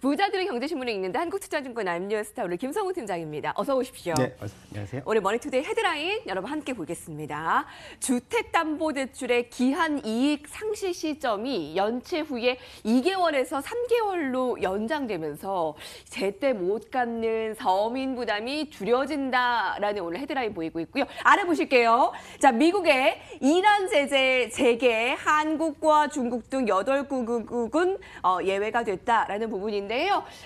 부자들의 경제신문을 읽는데 한국투자증권 알림뉴스타 오늘 김성우 팀장입니다. 어서 오십시오. 네, 안녕하세요. 오늘 머니투데이 헤드라인 여러분 함께 보겠습니다. 주택담보대출의 기한 이익 상실 시점이 연체 후에 2개월에서 3개월로 연장되면서 제때 못 갚는 서민 부담이 줄여진다라는 오늘 헤드라인 보이고 있고요. 아래 보실게요. 자, 미국의 이란 제재 재개, 한국과 중국 등 8개국은 예외가 됐다라는 부분인데요.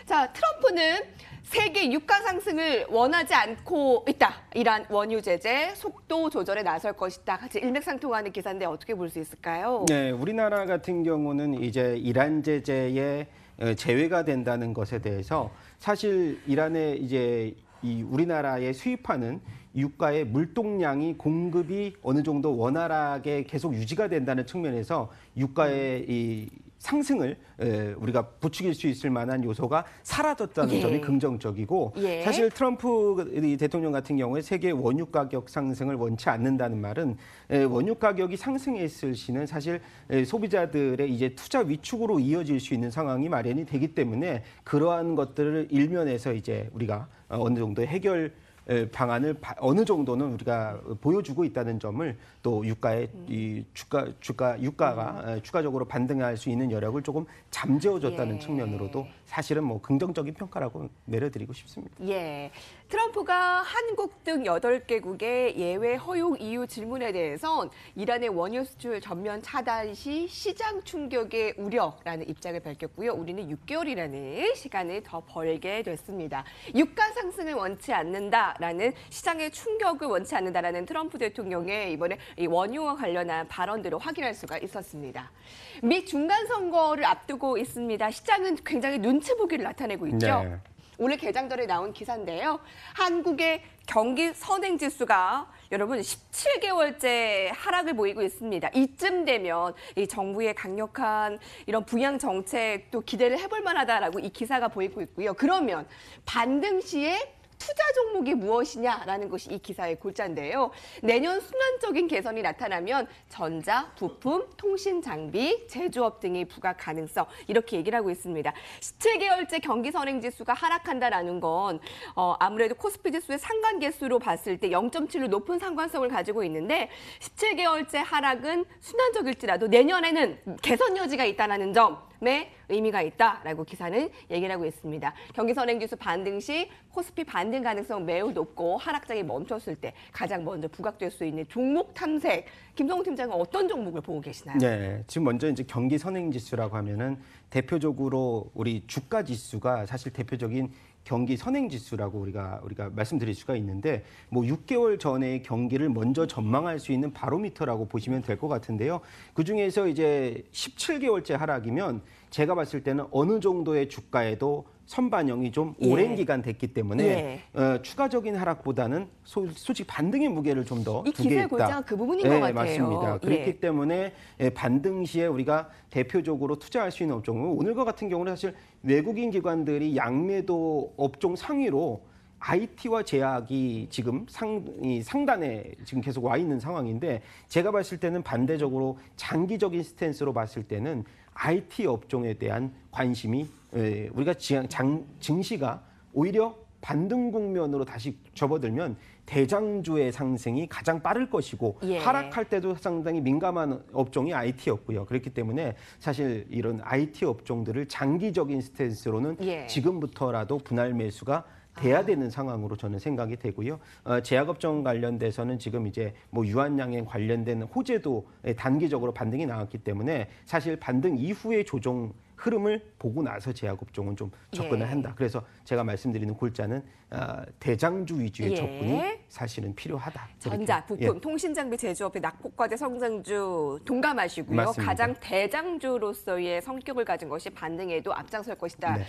자, 트럼프는 세계 유가 상승을 원하지 않고 있다. 이란 원유 제재 속도 조절에 나설 것이다. 같이 일맥상통하는 기사인데 어떻게 볼 수 있을까요? 네, 우리나라 같은 경우는 이제 이란 제재에 제외가 된다는 것에 대해서 사실 이란에 이제 우리나라에 수입하는 유가의 물동량이 공급이 어느 정도 원활하게 계속 유지가 된다는 측면에서 유가의 이 상승을 우리가 부추길 수 있을 만한 요소가 사라졌다는 점이 긍정적이고 사실 트럼프 대통령 같은 경우에 세계 원유 가격 상승을 원치 않는다는 말은 원유 가격이 상승했을 시는 사실 소비자들의 이제 투자 위축으로 이어질 수 있는 상황이 마련이 되기 때문에 그러한 것들을 일면에서 이제 우리가 어느 정도 해결 방안을 어느 정도는 우리가 보여주고 있다는 점을 또 유가의 이 유가가 추가적으로 반등할 수 있는 여력을 조금 잠재워줬다는 측면으로도 사실은 뭐 긍정적인 평가라고 내려드리고 싶습니다. 예. 트럼프가 한국 등 8개국의 예외 허용 이유 질문에 대해선 이란의 원유 수출 전면 차단 시 시장 충격의 우려라는 입장을 밝혔고요. 우리는 6개월이라는 시간을 더 벌게 됐습니다. 유가 상승을 원치 않는다라는 시장의 충격을 원치 않는다라는 트럼프 대통령의 이번에 이 원유와 관련한 발언들을 확인할 수가 있었습니다. 미 중간 선거를 앞두고 있습니다. 시장은 굉장히 눈치 보기를 나타내고 있죠. 네. 오늘 개장 전에 나온 기사인데요. 한국의 경기 선행지수가 여러분 17개월째 하락을 보이고 있습니다. 이쯤 되면 이 정부의 강력한 이런 부양 정책도 기대를 해볼 만하다라고 이 기사가 보이고 있고요. 그러면 반등 시에 투자 종목이 무엇이냐라는 것이 이 기사의 골자인데요. 내년 순환적인 개선이 나타나면 전자, 부품, 통신 장비, 제조업 등의 부각 가능성 이렇게 얘기를 하고 있습니다. 17개월째 경기 선행 지수가 하락한다라는 건 아무래도 코스피 지수의 상관 개수로 봤을 때 0.7로 높은 상관성을 가지고 있는데 17개월째 하락은 순환적일지라도 내년에는 개선 여지가 있다는 점에 의미가 있다라고 기사는 얘기를 하고 있습니다. 경기 선행지수 반등 시 코스피 반등 가능성 매우 높고 하락장이 멈췄을 때 가장 먼저 부각될 수 있는 종목 탐색. 김성우 팀장은 어떤 종목을 보고 계시나요? 네, 지금 먼저 이제 경기 선행지수라고 하면은 대표적으로 우리 주가 지수가 사실 대표적인 경기 선행지수라고 우리가 말씀드릴 수가 있는데 뭐 6개월 전의 경기를 먼저 전망할 수 있는 바로미터라고 보시면 될 것 같은데요. 그중에서 이제 17개월째 하락이면 제가 봤을 때는 어느 정도의 주가에도 선반영이 좀 오랜 기간 됐기 때문에 추가적인 하락보다는 솔직히 반등의 무게를 좀 더 두게 있다. 이 기사의 골자가 그 부분인 것 같아요. 맞습니다. 그렇기 때문에 반등 시에 우리가 대표적으로 투자할 수 있는 업종은 오늘과 같은 경우는 사실 외국인 기관들이 양매도 업종 상위로 IT와 제약이 지금 상단에 지금 계속 와 있는 상황인데 제가 봤을 때는 반대적으로 장기적인 스탠스로 봤을 때는 IT 업종에 대한 관심이 우리가 증시가 오히려 반등 국면으로 다시 접어들면 대장주의 상승이 가장 빠를 것이고 하락할 때도 상당히 민감한 업종이 IT였고요. 그렇기 때문에 사실 이런 IT 업종들을 장기적인 스탠스로는 지금부터라도 분할 매수가 돼야 되는 상황으로 저는 생각이 되고요. 제약업종 관련돼서는 지금 이제 뭐 유한양행 관련된 호재도 단기적으로 반등이 나왔기 때문에 사실 반등 이후의 조정 흐름을 보고 나서 제약업종은 좀 접근을 한다. 그래서 제가 말씀드리는 골자는 대장주 위주의 접근이 사실은 필요하다. 전자, 부품, 통신장비 제조업의 낙폭과대 성장주 동감하시고요. 맞습니다. 가장 대장주로서의 성격을 가진 것이 반등에도 앞장설 것이다.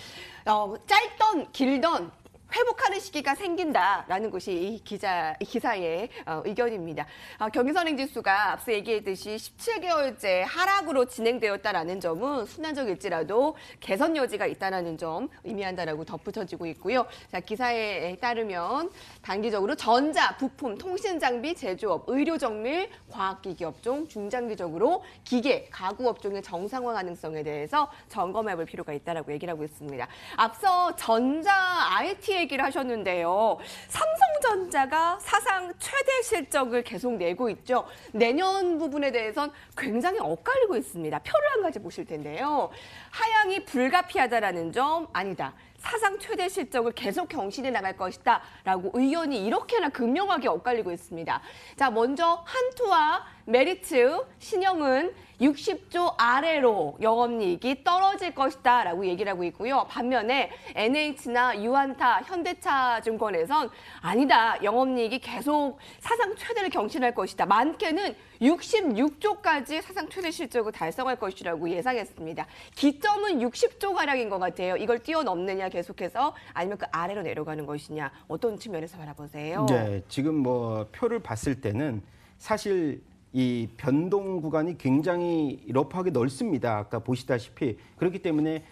짧던 길던 회복하는 시기가 생긴다라는 것이 이 기사의 의견입니다. 경기선행지수가 앞서 얘기했듯이 17개월째 하락으로 진행되었다라는 점은 순환적일지라도 개선 여지가 있다는 점 의미한다라고 덧붙여지고 있고요. 자, 기사에 따르면 단기적으로 전자, 부품, 통신장비, 제조업, 의료정밀, 과학기기 업종, 중장기적으로 기계, 가구 업종의 정상화 가능성에 대해서 점검해볼 필요가 있다라고 얘기를 하고 있습니다. 앞서 전자 IT 얘기를 하셨는데요. 삼성전자가 사상 최대 실적을 계속 내고 있죠. 내년 부분에 대해선 굉장히 엇갈리고 있습니다. 표를 한 가지 보실 텐데요. 하향이 불가피하다라는 점 아니다. 사상 최대 실적을 계속 경신해 나갈 것이다 라고 의견이 이렇게나 극명하게 엇갈리고 있습니다. 자, 먼저 한투와 메리츠, 신영은 60조 아래로 영업이익이 떨어질 것이다 라고 얘기를 하고 있고요. 반면에 NH나 유한타, 현대차증권에선 아니다. 영업이익이 계속 사상 최대를 경신할 것이다. 많게는 66조까지 사상 최대 실적을 달성할 것이라고 예상했습니다. 기점은 60조가량인 것 같아요. 이걸 뛰어넘느냐 계속해서 아니면 그 아래로 내려가는 것이냐. 어떤 측면에서 바라보세요? 네, 지금 뭐 표를 봤을 때는 사실 이 변동 구간이 굉장히 러프하게 넓습니다. 아까 보시다시피 그렇기 때문에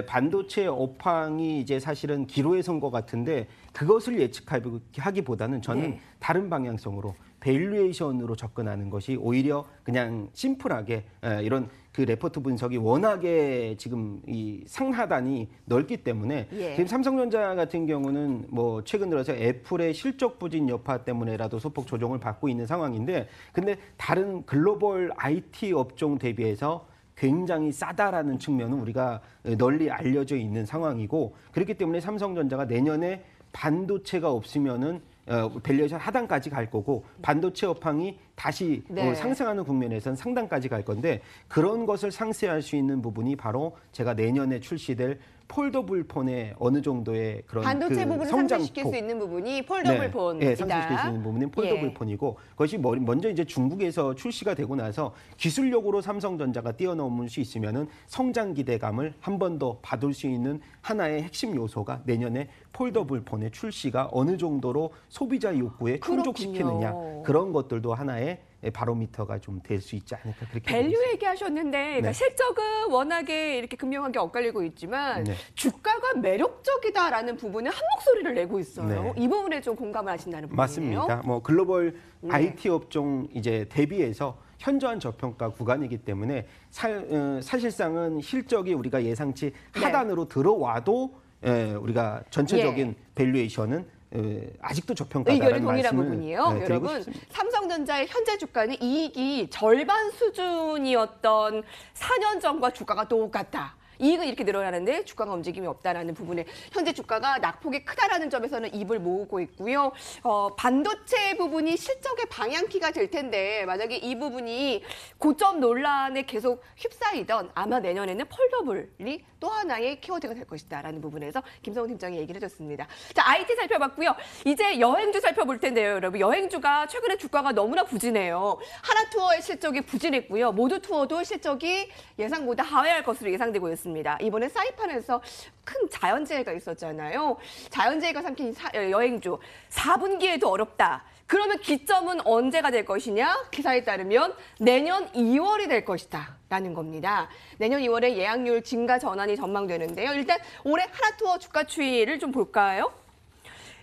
반도체 업황이 이제 사실은 기로에 선 것 같은데 그것을 예측하기보다는 저는 네. 다른 방향성으로 밸류에이션으로 접근하는 것이 오히려 그냥 심플하게 이런 그 레포트 분석이 워낙에 지금 이 상하단이 넓기 때문에 예. 지금 삼성전자 같은 경우는 뭐 최근 들어서 애플의 실적 부진 여파 때문에라도 소폭 조정을 받고 있는 상황인데 근데 다른 글로벌 IT 업종 대비해서 굉장히 싸다라는 측면은 우리가 널리 알려져 있는 상황이고 그렇기 때문에 삼성전자가 내년에 반도체가 없으면은 밸류에이션 하단까지 갈 거고 반도체 업황이 다시 네. 상승하는 국면에서는 상단까지 갈 건데 그런 것을 상쇄할 수 있는 부분이 바로 제가 내년에 출시될 폴더블 폰의 어느 정도의 그런 반도체 그 부분을 성장폭. 상쇄시킬 수 있는 부분이 폴더블 폰이다. 네, 상승시킬 수 있는 부분은 폴더블 예. 폰이고 그것이 먼저 이제 중국에서 출시가 되고 나서 기술력으로 삼성전자가 뛰어넘을 수 있으면은 성장 기대감을 한 번 더 받을 수 있는 하나의 핵심 요소가 내년에 폴더블 폰의 출시가 어느 정도로 소비자 욕구에 충족시키느냐 그렇군요. 그런 것들도 하나의 바로미터가 좀 될 수 있지 않을까 그렇게 보고 밸류 있습니다. 얘기하셨는데 그러니까 네. 실적은 워낙에 이렇게 극명하게 엇갈리고 있지만 네. 주가가 매력적이다라는 부분에 한 목소리를 내고 있어요. 네. 이 부분에 좀 공감을 하신다는 부분이에요. 맞습니다. 뭐 글로벌 네. IT 업종 이제 대비해서 현저한 저평가 구간이기 때문에 사실상은 실적이 우리가 예상치 네. 하단으로 들어와도 우리가 전체적인 밸류에이션은 아직도 저평가다라는 의견이 동일한 말씀을 부분이에요. 드리고 여러분, 싶습니다. 삼성전자의 현재 주가는 이익이 절반 수준이었던 4년 전과 주가가 똑같다. 이익은 이렇게 늘어나는데 주가가 움직임이 없다라는 부분에 현재 주가가 낙폭이 크다라는 점에서는 입을 모으고 있고요. 반도체 부분이 실적의 방향키가 될 텐데 만약에 이 부분이 고점 논란에 계속 휩싸이던 아마 내년에는 폴더블이 또 하나의 키워드가 될 것이다라는 부분에서 김성훈 팀장이 얘기를 해줬습니다. 자, IT 살펴봤고요. 이제 여행주 살펴볼 텐데요, 여러분. 여행주가 최근에 주가가 너무나 부진해요. 하나투어의 실적이 부진했고요. 모두투어도 실적이 예상보다 하회할 것으로 예상되고 있습니다. 이번에 사이판에서 큰 자연재해가 있었잖아요. 자연재해가 삼킨 여행주 4분기에도 어렵다. 그러면 기점은 언제가 될 것이냐? 기사에 따르면 내년 2월이 될 것이다. 라는 겁니다. 내년 2월에 예약률 증가 전환이 전망되는데요. 일단 올해 하나투어 주가 추이를 좀 볼까요?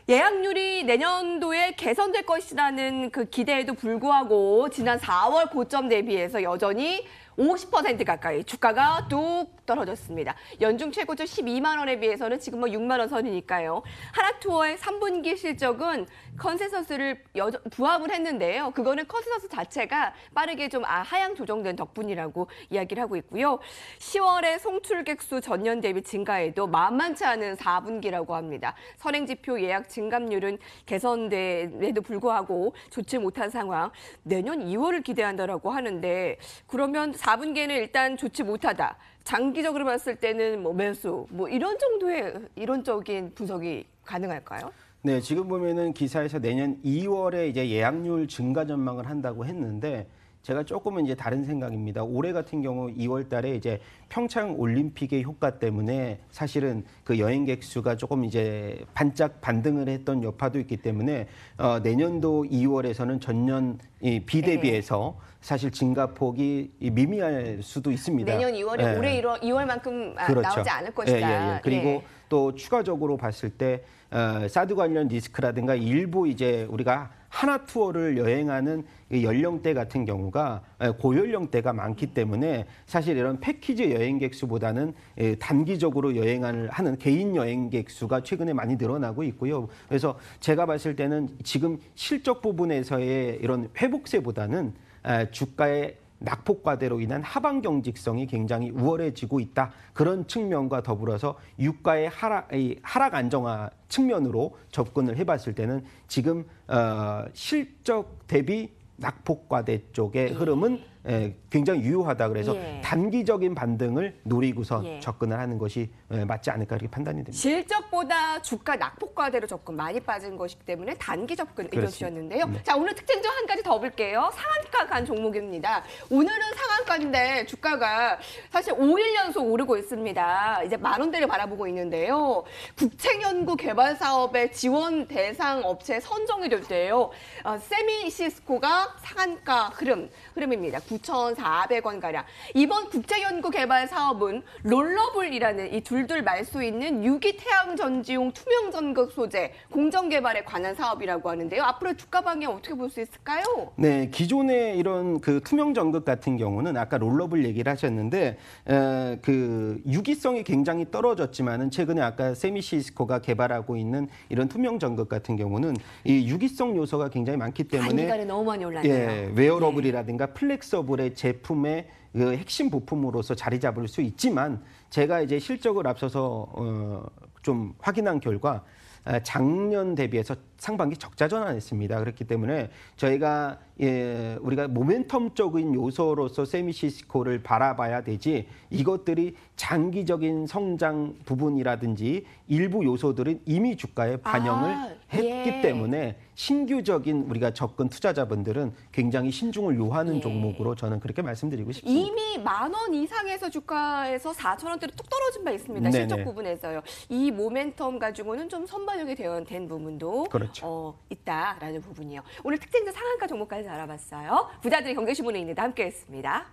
예약률이 내년도에 개선될 것이라는 그 기대에도 불구하고 지난 4월 고점 대비해서 여전히 50% 가까이 주가가 뚝 떨어졌습니다. 연중 최고점 12만 원에 비해서는 지금 뭐 6만 원 선이니까요. 하나투어의 3분기 실적은 컨센서스를 부합을 했는데요. 그거는 컨센서스 자체가 빠르게 좀 하향 조정된 덕분이라고 이야기를 하고 있고요. 10월에 송출객 수 전년 대비 증가에도 만만치 않은 4분기라고 합니다. 선행지표 예약 증감률은 개선됨에도 불구하고 좋지 못한 상황. 내년 2월을 기대한다라고 하는데 그러면 4분기에는 일단 좋지 못하다. 장기적으로 봤을 때는 뭐 매수, 뭐 이런 정도의 이론적인 분석이 가능할까요? 네, 지금 보면은 기사에서 내년 2월에 이제 예약률 증가 전망을 한다고 했는데 제가 조금은 이제 다른 생각입니다. 올해 같은 경우 2월 달에 이제 평창 올림픽의 효과 때문에 사실은 그 여행객 수가 조금 이제 반짝 반등을 했던 여파도 있기 때문에 내년도 2월에서는 전년 이 비대비해서 사실 증가폭이 미미할 수도 있습니다. 내년 2월에 올해 2월만큼 그렇죠. 나오지 않을 것이다. 그리고 또 추가적으로 봤을 때 사드 관련 리스크라든가 일부 이제 우리가 하나 투어를 여행하는 이 연령대 같은 경우가 고연령대가 많기 때문에 사실 이런 패키지 여행객 수보다는 단기적으로 여행을 하는 개인 여행객 수가 최근에 많이 늘어나고 있고요. 그래서 제가 봤을 때는 지금 실적 부분에서의 이런 회복세보다는 주가의 낙폭과대로 인한 하방 경직성이 굉장히 우월해지고 있다. 그런 측면과 더불어서 유가의 하락 안정화 측면으로 접근을 해봤을 때는 지금 실적 대비 낙폭과대 쪽의 흐름은 굉장히 유효하다. 그래서 단기적인 반등을 노리고서 접근을 하는 것이 맞지 않을까 이렇게 판단이 됩니다. 실적보다 주가 낙폭과대로 접근 많이 빠진 것이기 때문에 단기 접근 의견 주셨는데요. 네. 자, 오늘 특징 좀 한 가지 더 볼게요. 상한가 간 종목입니다. 오늘은 상한가인데 주가가 사실 5일 연속 오르고 있습니다. 이제 10,000원대를 바라보고 있는데요. 국책연구 개발 사업의 지원 대상 업체 선정이 될 때요. 세미시스코가 상한가 흐름입니다. 9,400원가량. 이번 국제연구 개발 사업은 롤러블이라는 이 둘둘 말 수 있는 유기 태양 전지용 투명 전극 소재 공정 개발에 관한 사업이라고 하는데요. 앞으로 주가 방향 어떻게 볼 수 있을까요? 네, 기존의 이런 그 투명 전극 같은 경우는 아까 롤러블 얘기를 하셨는데 그 유기성이 굉장히 떨어졌지만은 최근에 아까 세미시스코가 개발하고 있는 이런 투명 전극 같은 경우는 이 유기성 요소가 굉장히 많기 때문에 단기간에 너무 많이 올랐네요. 웨어러블이라든가 플렉서블의 제품의 그 핵심 부품으로서 자리 잡을 수 있지만 제가 이제 실적을 앞서서 좀 확인한 결과 작년 대비해서 상반기 적자 전환했습니다. 그렇기 때문에 저희가 우리가 모멘텀적인 요소로서 세미시스코를 바라봐야 되지 이것들이 장기적인 성장 부분이라든지 일부 요소들은 이미 주가에 반영을 했기 때문에 신규적인 우리가 접근 투자자분들은 굉장히 신중을 요하는 종목으로 저는 그렇게 말씀드리고 싶습니다. 이미 10,000원 이상에서 주가에서 4,000원대로 뚝 떨어진 바 있습니다. 네네. 실적 부분에서요. 이 모멘텀 가지고는 좀 선반영이 된 부분도 그렇죠. 있다라는 부분이요. 오늘 특징적 상한가 종목까지 알아봤어요. 부자들이 경제신문에 있는데 함께했습니다.